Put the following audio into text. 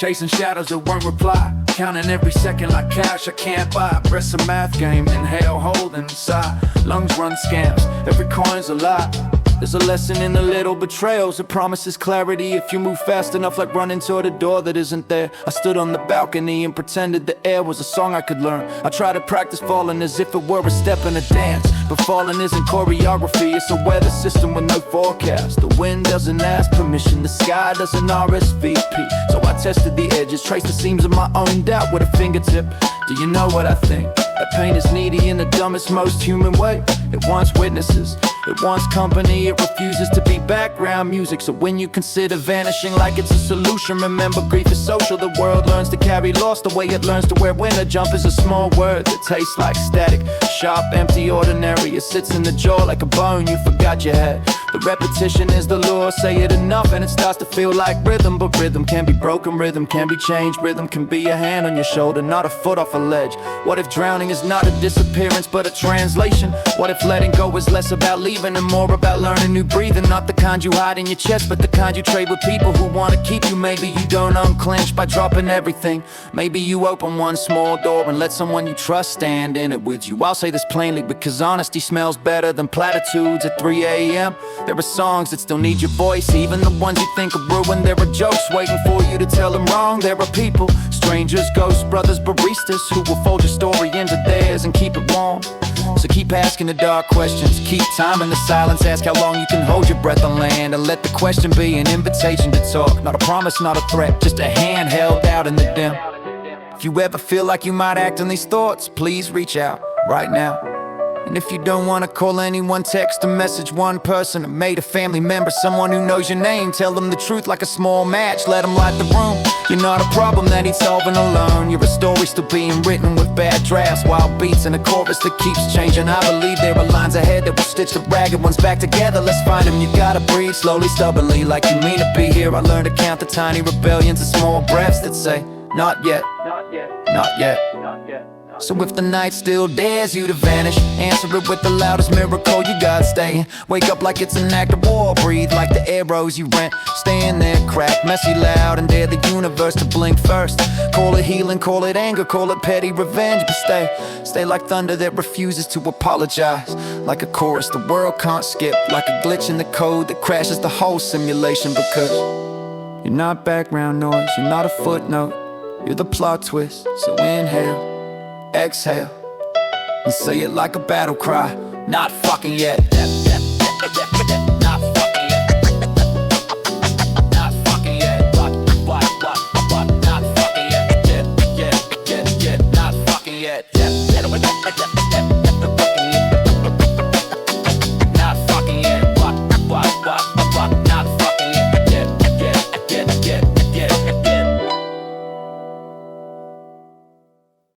chasing shadows that won't reply, counting every second like cash I can't buy. Press a math game, inhale, hold and sigh. Lungs run scams, every coin's a lie. There's a lesson in the little betrayals. It promises clarity if you move fast enough, like running toward a door that isn't there. I stood on the balcony and pretended the air was a song I could learn. I tried to practice falling as if it were a step in a dance, but falling isn't choreography, it's a weather system with no forecast. The wind doesn't ask permission, the sky doesn't RSVP. So I tested the edges, traced the seams of my own doubt with a fingertip. Do you know what I think? That pain is needy in the dumbest, most human way. It wants witnesses, it wants company, it refuses to be background music. So when you consider vanishing like it's a solution, remember grief is social. The world learns to carry loss the way it learns to wear winter. Jump is a small word that tastes like static, sharp, empty, ordinary. It sits in the jaw like a bone you forgot you had. The repetition is the lure, say it enough and it starts to feel like rhythm. But rhythm can be broken, rhythm can be changed. Rhythm can be a hand on your shoulder, not a foot off a ledge. What if drowning is not a disappearance but a translation? What if letting go is less about leaving and more about learning new breathing? Not the kind you hide in your chest, but the kind you trade with people who want to keep you. Maybe you don't unclench by dropping everything. Maybe you open one small door and let someone you trust stand in it with you. I'll say this plainly because honesty smells better than platitudes at 3 a.m. There are songs that still need your voice, even the ones you think are ruined. There are jokes waiting for you to tell them wrong. There are people, strangers, ghosts, brothers, baristas, who will fold your story into theirs and keep it warm. So keep asking the dark questions, keep time in the silence. Ask how long you can hold your breath on land, and let the question be an invitation to talk. Not a promise, not a threat, just a hand held out in the dim. If you ever feel like you might act on these thoughts, please reach out right now. And if you don't want to call anyone, text or message one person, a mate, a family member, someone who knows your name. Tell them the truth like a small match, let them light the room. You're not a problem that he's solving alone. You're a story still being written with bad drafts, wild beats and a chorus that keeps changing. I believe there are lines ahead that will stitch the ragged ones back together. Let's find them. You gotta breathe slowly, stubbornly, like you mean to be here. I learned to count the tiny rebellions and small breaths that say, not yet, not yet, not yet, not yet. So if the night still dares you to vanish, answer it with the loudest miracle you got. Stay, wake up like it's an act of war. Breathe like the arrows you rent. Stay in there, crack, messy, loud, and dare the universe to blink first. Call it healing, call it anger, call it petty revenge. But stay like thunder that refuses to apologize. Like a chorus the world can't skip, like a glitch in the code that crashes the whole simulation. Because you're not background noise, you're not a footnote, you're the plot twist. So inhale, exhale, and say it like a battle cry. Not fucking yet.